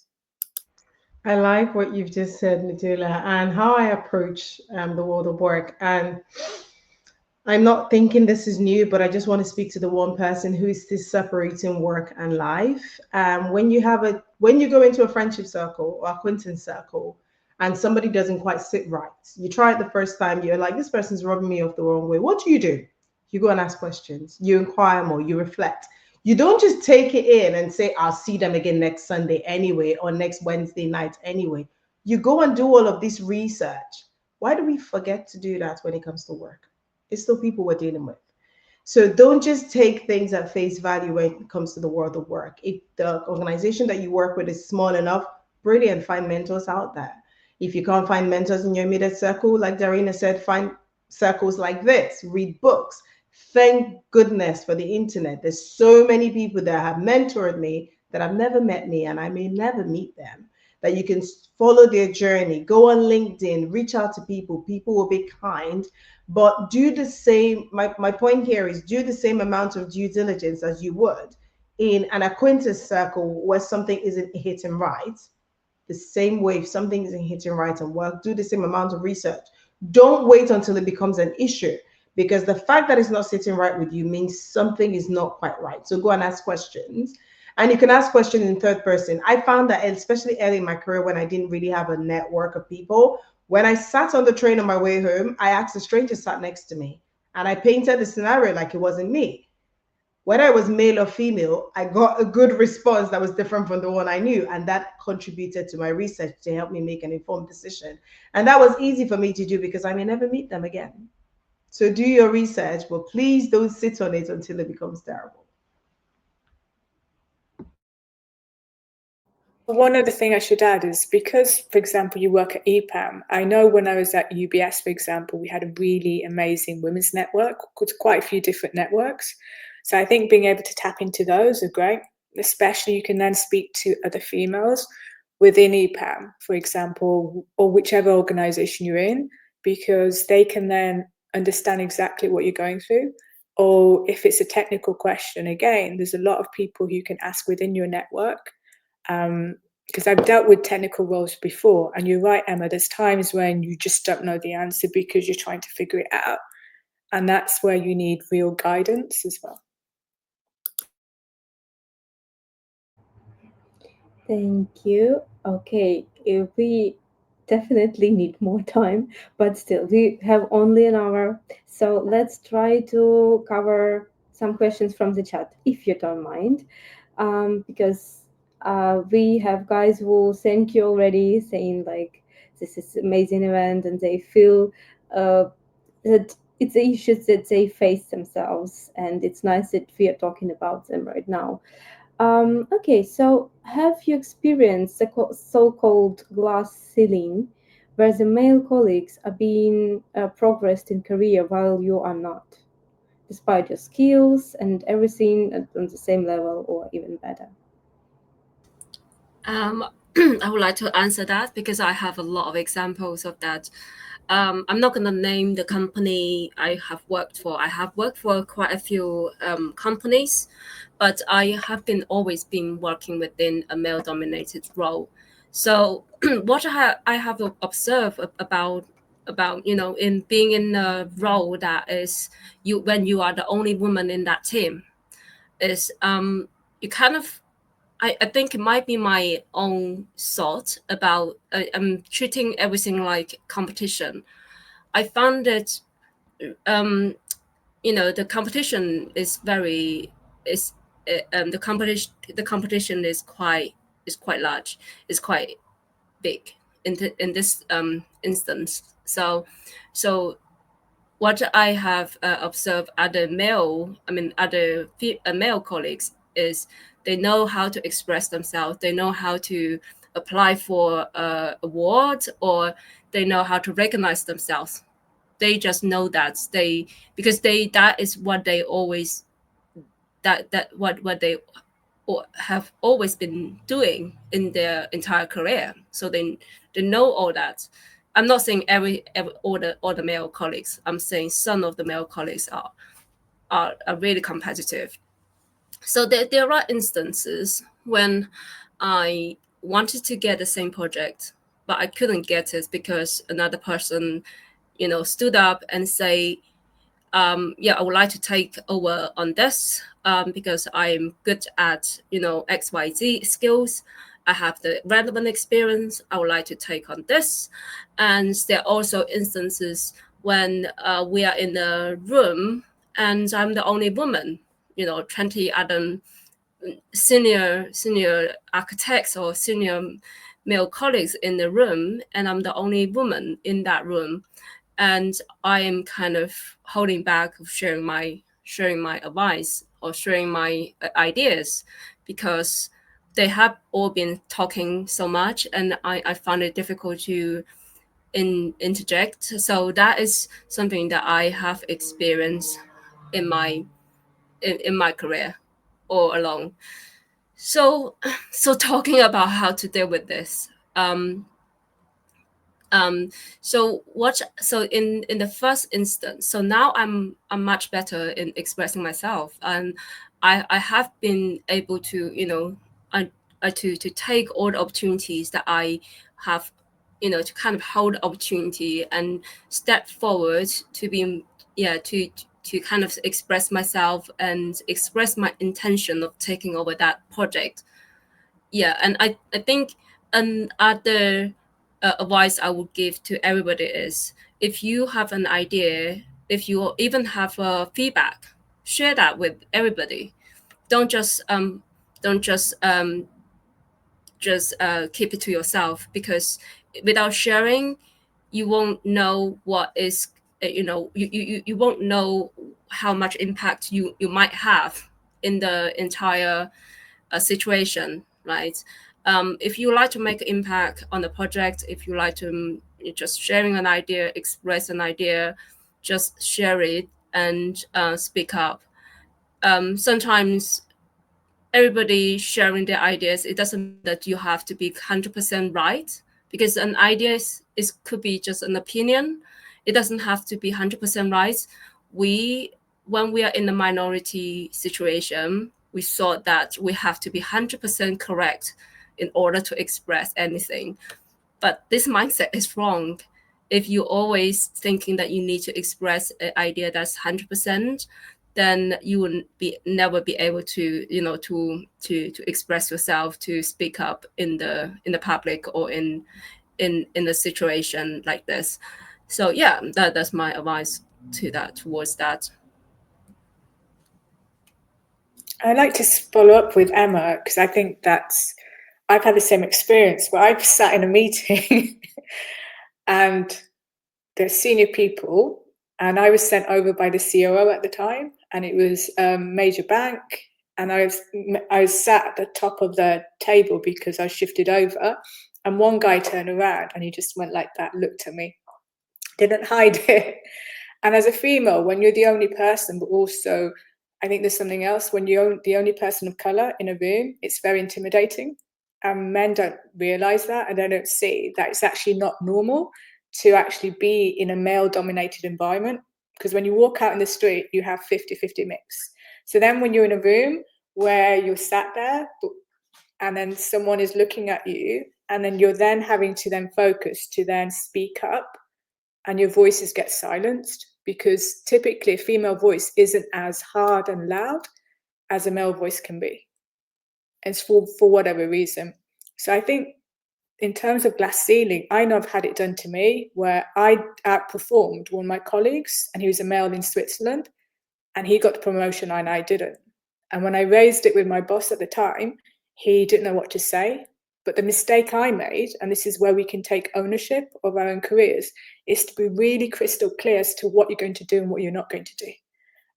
I like what you've just said, Nadula, and how I approach the world of work. And I'm not thinking this is new, but I just want to speak to the one person who is still separating work and life. When you go into a friendship circle or acquaintance circle, and somebody doesn't quite sit right, you try it the first time, you're like, this person's rubbing me off the wrong way. What do? You go and ask questions, you inquire more, you reflect. You don't just take it in and say, I'll see them again next Sunday anyway, or next Wednesday night anyway. You go and do all of this research. Why do we forget to do that when it comes to work? It's still people we're dealing with. So don't just take things at face value when it comes to the world of work. If the organization that you work with is small enough, brilliant, find mentors out there. If you can't find mentors in your immediate circle, like Darina said, find circles like this, read books. Thank goodness for the internet. There's so many people that have mentored me that have never met me and I may never meet them. That you can follow their journey, go on LinkedIn, reach out to people. People will be kind, but do the same. My point here is do the same amount of due diligence as you would in an acquaintance circle where something isn't hitting right. The same way, if something isn't hitting right and work, do the same amount of research. Don't wait until it becomes an issue, because the fact that it's not sitting right with you means something is not quite right. So go and ask questions. And you can ask questions in third person. I found that especially early in my career when I didn't really have a network of people, when I sat on the train on my way home, I asked a stranger sat next to me and I painted the scenario like it wasn't me. Whether it was male or female, I got a good response that was different from the one I knew. And that contributed to my research to help me make an informed decision. And that was easy for me to do because I may never meet them again. So do your research, but please don't sit on it until it becomes terrible. One other thing I should add is because, for example, you work at EPAM, I know when I was at UBS, for example, we had a really amazing women's network, quite a few different networks. So I think being able to tap into those are great, especially you can then speak to other females within EPAM, for example, or whichever organization you're in, because they can then understand exactly what you're going through. Or if it's a technical question, again, there's a lot of people you can ask within your network, because I've dealt with technical roles before, and you're right, Emma, there's times when you just don't know the answer because you're trying to figure it out, and that's where you need real guidance as well. Thank you. Okay, we definitely need more time, but still, we have only an hour. So let's try to cover some questions from the chat, if you don't mind. Because we have guys who thank you already, saying like this is amazing event, and they feel uh, that it's issues that they face themselves, and it's nice that we are talking about them right now. Okay, so have you experienced the so-called glass ceiling, where the male colleagues are being progressed in career while you are not, despite your skills and everything on the same level or even better? I would like to answer that because I have a lot of examples of that. I'm not going to name the company I have worked for. I have worked for quite a few companies, but I have always been working within a male-dominated role. So what I have observed about in being in a role that is when you are the only woman in that team is you kind of I think it might be my own thought about treating everything like competition. I found that the competition is very is the competition is quite large, is quite big in this instance. So what I have observed other male colleagues is they know how to express themselves. They know how to apply for awards, or they know how to recognize themselves. They just know that that is what they always what they have always been doing in their entire career. So they know all that. I'm not saying all the male colleagues. I'm saying some of the male colleagues are really competitive. So there are instances when I wanted to get the same project, but I couldn't get it because another person, stood up and say, yeah, I would like to take over on this because I'm good at, XYZ skills. I have the relevant experience. I would like to take on this. And there are also instances when we are in a room and I'm the only woman. 20 other senior architects or senior male colleagues in the room, and I'm the only woman in that room, and I am kind of holding back of sharing my advice or sharing my ideas, because they have all been talking so much, and I found it difficult to interject. So that is something that I have experienced in my career all along. So talking about how to deal with this. So in the first instance, so now I'm much better in expressing myself, and I have been able to, to take all the opportunities that I have, to kind of hold the opportunity and step forward to be, to kind of express myself and express my intention of taking over that project. Yeah, and I think another advice I would give to everybody is, if you have an idea, if you even have feedback, share that with everybody. Don't just don't just um just keep it to yourself, because without sharing, you won't know what is, you won't know how much impact you might have in the entire situation, right? If you like to make an impact on the project, if you like to just sharing an idea, express an idea, just share it and speak up. Sometimes everybody sharing their ideas, it doesn't mean that you have to be 100% right, because an idea could be just an opinion. It doesn't have to be 100% right. When we are in a minority situation, we thought that we have to be 100% correct in order to express anything. But this mindset is wrong. If you're always thinking that you need to express an idea that's 100%, then you will never be able to, to express yourself, to speak up in the public, or in a situation like this. So yeah, that's my advice towards that. I'd like to follow up with Emma, because I think I've had the same experience where I've sat in a meeting and the senior people, and I was sent over by the COO at the time, and it was a major bank, and I was sat at the top of the table because I shifted over, and one guy turned around and he just went like that, looked at me, didn't hide it. And as a female, when you're the only person, but also I think there's something else, when you're the only person of color in a room, it's very intimidating. And men don't realize that, and they don't see that it's actually not normal to actually be in a male dominated environment. Because when you walk out in the street, you have 50-50 mix. So then when you're in a room where you're sat there and then someone is looking at you, and then you're then having to then focus to then speak up, and your voices get silenced, because typically a female voice isn't as hard and loud as a male voice can be. It's for whatever reason. So I think in terms of glass ceiling, I know I've had it done to me where I outperformed one of my colleagues, and he was a male in Switzerland, and he got the promotion and I didn't. And when I raised it with my boss at the time, he didn't know what to say. But the mistake I made, and this is where we can take ownership of our own careers, is to be really crystal clear as to what you're going to do and what you're not going to do.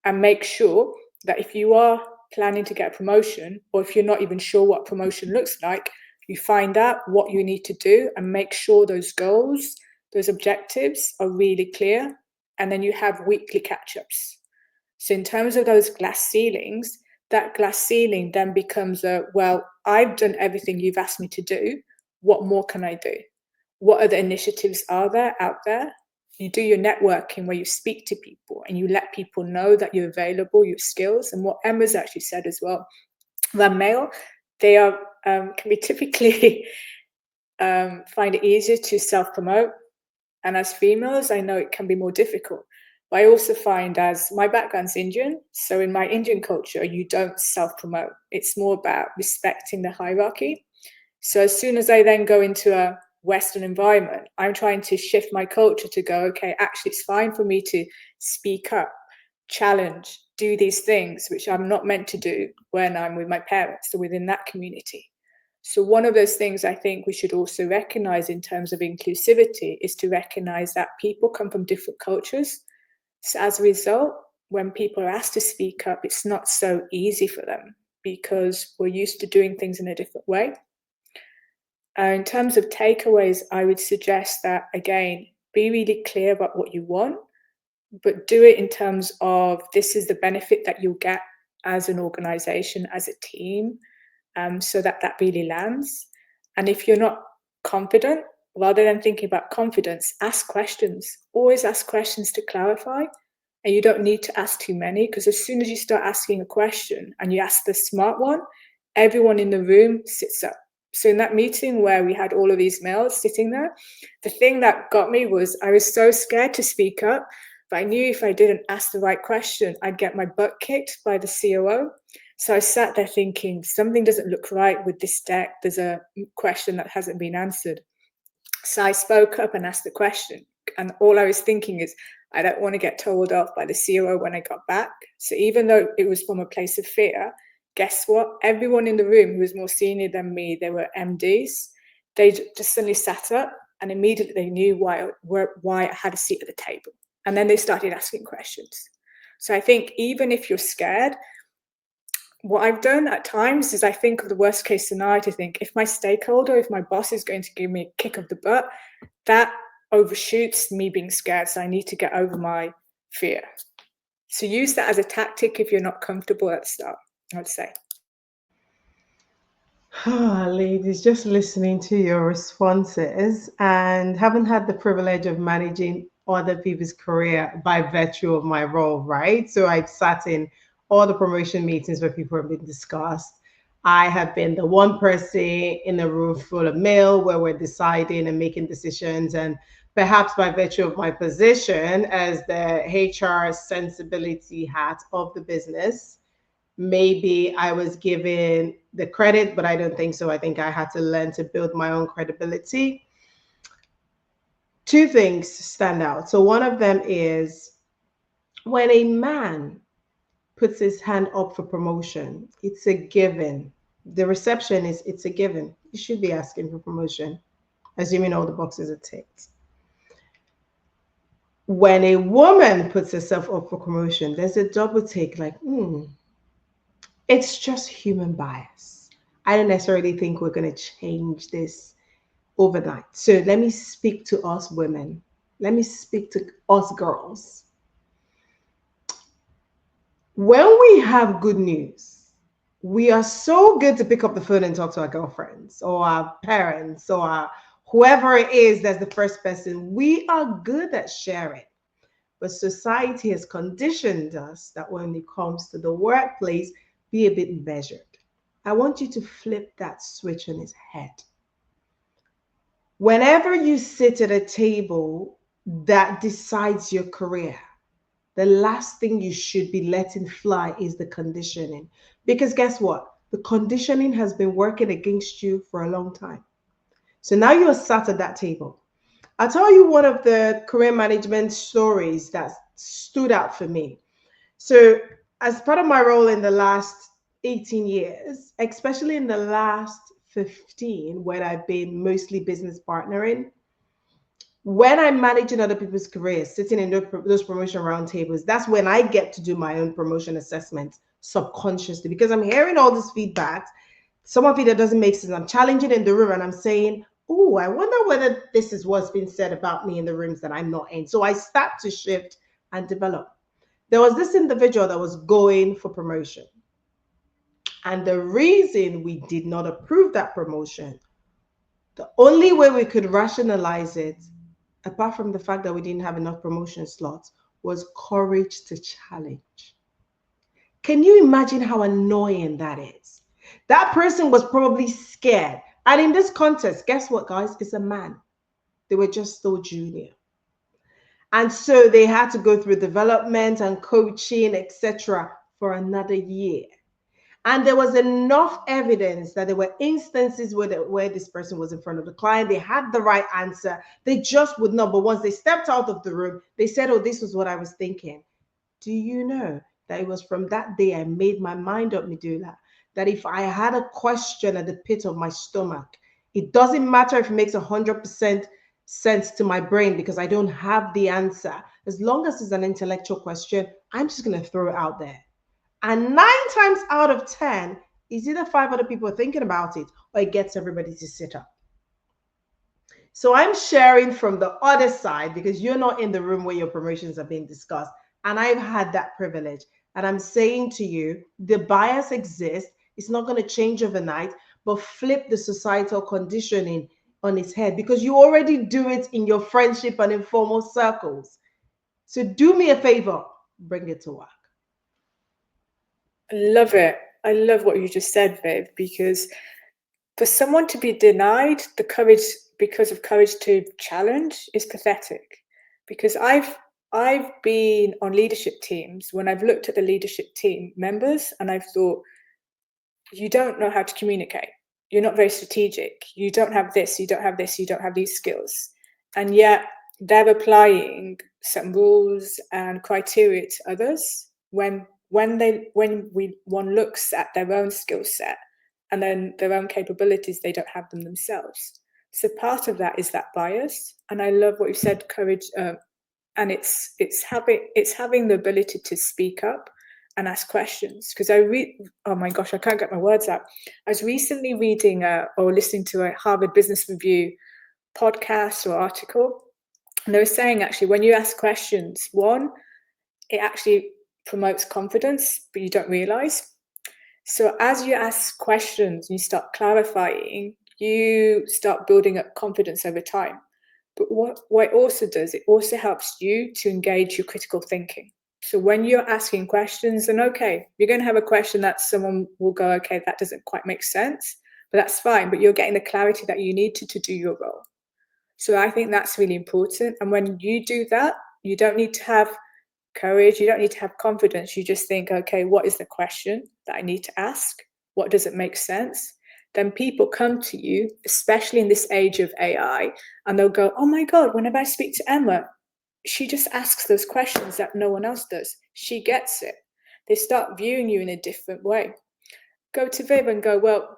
And make sure that if you are planning to get a promotion, or if you're not even sure what promotion looks like, you find out what you need to do and make sure those goals, those objectives are really clear. And then you have weekly catch-ups. So in terms of those glass ceilings, that glass ceiling then becomes well, I've done everything you've asked me to do. What more can I do? What other initiatives are there out there? You do your networking where you speak to people and you let people know that you're available, your skills. And what Emma's actually said as well, when male, they are can be typically find it easier to self-promote. And as females, I know it can be more difficult. But I also find, as my background's Indian, so in my Indian culture, you don't self-promote. It's more about respecting the hierarchy. So as soon as I then go into a Western environment, I'm trying to shift my culture to go, okay, actually, it's fine for me to speak up, challenge, do these things which I'm not meant to do when I'm with my parents or within that community. So one of those things I think we should also recognize in terms of inclusivity is to recognize that people come from different cultures. So as a result, when people are asked to speak up, it's not so easy for them because we're used to doing things in a different way. In terms of takeaways, I would suggest that, again, be really clear about what you want, but do it in terms of this is the benefit that you'll get as an organization, as a team, so that that really lands. And if you're not confident, rather than thinking about confidence, ask questions. Always ask questions to clarify. And you don't need to ask too many, because as soon as you start asking a question and you ask the smart one, everyone in the room sits up. So in that meeting where we had all of these males sitting there, the thing that got me was I was so scared to speak up, but I knew if I didn't ask the right question, I'd get my butt kicked by the COO. So I sat there thinking, something doesn't look right with this deck. There's a question that hasn't been answered. So I spoke up and asked the question. And all I was thinking is, I don't want to get told off by the COO when I got back. So even though it was from a place of fear, guess what? Everyone in the room who was more senior than me, they were MDs. They just suddenly sat up and immediately they knew why I had a seat at the table. And then they started asking questions. So I think even if you're scared, what I've done at times is I think of the worst case scenario to think if my stakeholder, if my boss is going to give me a kick of the butt, that overshoots me being scared. So I need to get over my fear. So use that as a tactic if you're not comfortable at the start, I'd say. Ladies, just listening to your responses and haven't had the privilege of managing other people's career by virtue of my role, right? So I've sat in all the promotion meetings where people have been discussed. I have been the one person in a room full of male where we're deciding and making decisions. And perhaps by virtue of my position as the HR sensibility hat of the business, maybe I was given the credit, but I don't think so. I think I had to learn to build my own credibility. Two things stand out. So one of them is when a man puts his hand up for promotion, it's a given. The reception is it's a given. You should be asking for promotion, assuming all the boxes are ticked. When a woman puts herself up for promotion, there's a double take like, it's just human bias. I don't necessarily think we're going to change this overnight. So let me speak to us women. Let me speak to us girls. When we have good news, we are so good to pick up the phone and talk to our girlfriends or our parents or whoever it is that's the first person. We are good at sharing. But society has conditioned us that when it comes to the workplace, be a bit measured. I want you to flip that switch on its head. Whenever you sit at a table that decides your career, the last thing you should be letting fly is the conditioning. Because guess what? The conditioning has been working against you for a long time. So now you're sat at that table. I'll tell you one of the career management stories that stood out for me. So, as part of my role in the last 18 years, especially in the last 15, when I've been mostly business partnering, when I'm managing other people's careers, sitting in those promotion roundtables, that's when I get to do my own promotion assessment subconsciously because I'm hearing all this feedback. Some of it that doesn't make sense. I'm challenging in the room and I'm saying, oh, I wonder whether this is what's been said about me in the rooms that I'm not in. So I start to shift and develop. There was this individual that was going for promotion. And the reason we did not approve that promotion, the only way we could rationalize it, apart from the fact that we didn't have enough promotion slots, was courage to challenge. Can you imagine how annoying that is? That person was probably scared. And in this context, guess what, guys? It's a man. They were just so junior. And so they had to go through development and coaching, etc., for another year. And there was enough evidence that there were instances where this person was in front of the client. They had the right answer. They just would not. But once they stepped out of the room, they said, oh, this was what I was thinking. Do you know that it was from that day I made my mind up, Medulla, that if I had a question at the pit of my stomach, it doesn't matter if it makes 100% sense to my brain because I don't have the answer. As long as it's an intellectual question, I'm just going to throw it out there. And 9 times out of 10, is either 5 other people are thinking about it or it gets everybody to sit up. So I'm sharing from the other side because you're not in the room where your promotions are being discussed. And I've had that privilege. And I'm saying to you, the bias exists. It's not going to change overnight, but flip the societal conditioning on its head because you already do it in your friendship and informal circles. So do me a favor, bring it to work. I love it. I love what you just said, Viv, because for someone to be denied the courage because of courage to challenge is pathetic. Because I've been on leadership teams when I've looked at the leadership team members and I've thought, you don't know how to communicate. You're not very strategic. You don't have this, you don't have this, you don't have these skills. And yet they're applying some rules and criteria to others when one looks at their own skill set and then their own capabilities, they don't have them themselves. So part of that is that bias. And I love what you said, courage, and it's having the ability to speak up and ask questions. Because oh my gosh, I can't get my words out. I was recently reading or listening to a Harvard Business Review podcast or article, and they were saying actually when you ask questions, one, it actually promotes confidence, but you don't realize. So as you ask questions and you start clarifying, you start building up confidence over time. But what it also does, it also helps you to engage your critical thinking. So when you're asking questions, and okay, you're going to have a question that someone will go, okay, that doesn't quite make sense, but that's fine. But you're getting the clarity that you need to do your role. So I think that's really important. And when you do that, you don't need to have courage, you don't need to have confidence. You just think, okay, what is the question that I need to ask? What does it make sense? Then people come to you, especially in this age of AI, and they'll go, oh my God, whenever I speak to Emma, she just asks those questions that no one else does. She gets it. They start viewing you in a different way. Go to Viv and go, well,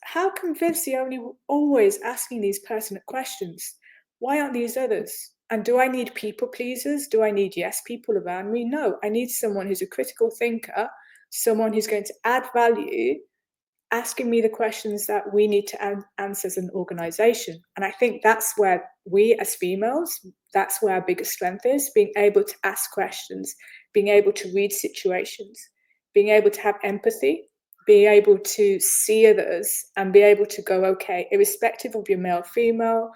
how come Viv's the only always asking these pertinent questions? Why aren't these others? And do I need people pleasers? Do I need yes people around me? No, I need someone who's a critical thinker, someone who's going to add value, asking me the questions that we need to answer as an organization. And I think that's where we as females, that's where our biggest strength is, being able to ask questions, being able to read situations, being able to have empathy, being able to see others and be able to go, okay, irrespective of your male, female,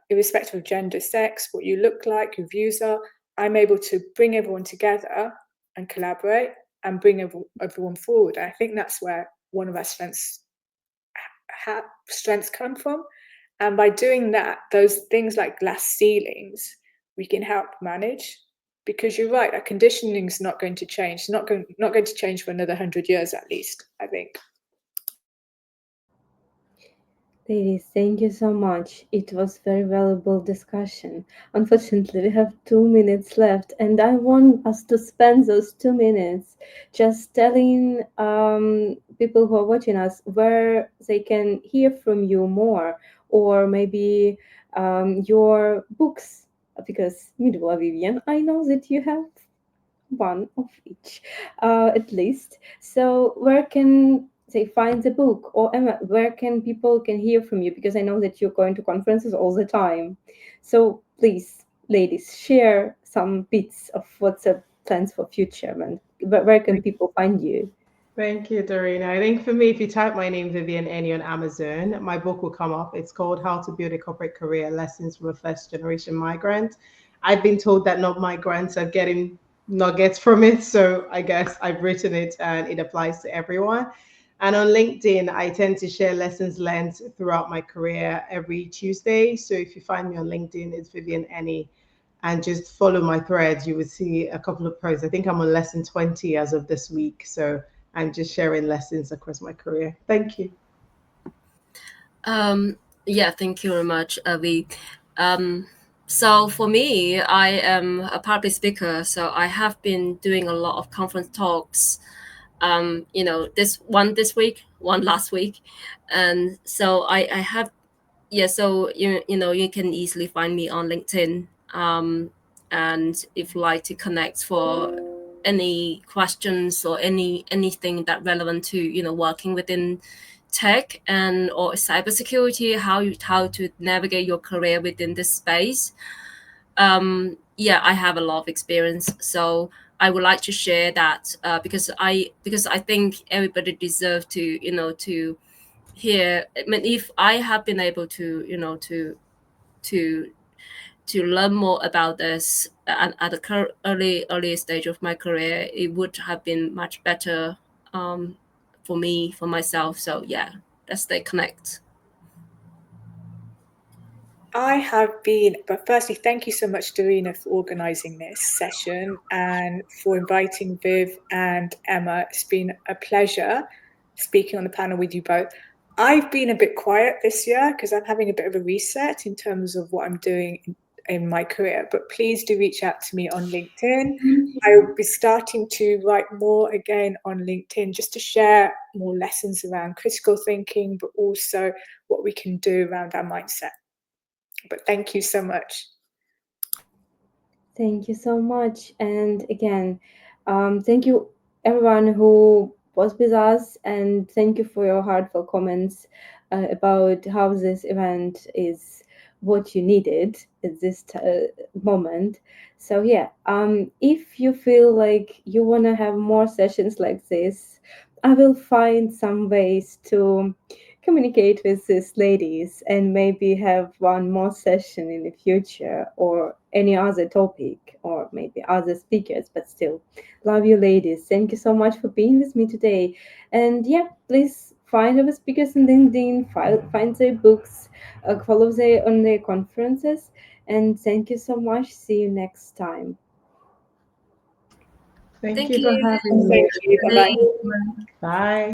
irrespective of gender, sex, what you look like, your views are, I'm able to bring everyone together and collaborate and bring everyone forward. And I think that's where one of our strengths come from. And by doing that, those things like glass ceilings, we can help manage. Because you're right, our conditioning is not going to change. It's not going to change for another 100 years at least, I think. Ladies, thank you so much. It was very valuable discussion. Unfortunately, we have 2 minutes left, and I want us to spend those 2 minutes just telling people who are watching us where they can hear from you more, or maybe your books. Because Midwa Vivian, I know that you have one of each, at least. So where can they find the book, or Emma, where can people can hear from you? Because I know that you're going to conferences all the time. So please, ladies, share some bits of what's the plans for future, and where can people find you? Thank you, Dorina. I think for me, if you type my name, Vivian Ennie, on Amazon, my book will come up. It's called How to Build a Corporate Career, Lessons from a First Generation Migrant. I've been told that not migrants are getting nuggets from it. So I guess I've written it and it applies to everyone. And on LinkedIn, I tend to share lessons learned throughout my career every Tuesday. So if you find me on LinkedIn, it's Vivian Ennie, and just follow my threads, you will see a couple of posts. I think I'm on lesson 20 as of this week. So I'm just sharing lessons across my career. Thank you. Yeah, thank you very much, Avi. So for me, I am a public speaker. So I have been doing a lot of conference talks. This one this week, one last week, and so I have, yeah. So you can easily find me on LinkedIn. And if you like to connect for any questions or anything that relevant to working within tech and or cybersecurity, how to navigate your career within this space. Yeah, I have a lot of experience, so I would like to share that, because I think everybody deserves to to hear. I mean, if I have been able to to learn more about this at the early stage of my career, it would have been much better, um, for me, for myself. So yeah, let's stay connect. I have been, but firstly, thank you so much, Darina, for organising this session and for inviting Viv and Emma. It's been a pleasure speaking on the panel with you both. I've been a bit quiet this year because I'm having a bit of a reset in terms of what I'm doing in my career, but please do reach out to me on LinkedIn. I will be starting to write more again on LinkedIn just to share more lessons around critical thinking, but also what we can do around our mindset. But thank you so much. Thank you so much. And again, thank you everyone who was with us, and thank you for your heartfelt comments about how this event is what you needed at this moment. So yeah, if you feel like you want to have more sessions like this, I will find some ways to communicate with these ladies and maybe have one more session in the future, or any other topic, or maybe other speakers. But still, love you ladies, thank you so much for being with me today. And yeah, please find our speakers on LinkedIn, find their books, follow their on their conferences. And thank you so much, see you next time. Thank Thank you for you. having me. Thank you. Bye bye. Bye.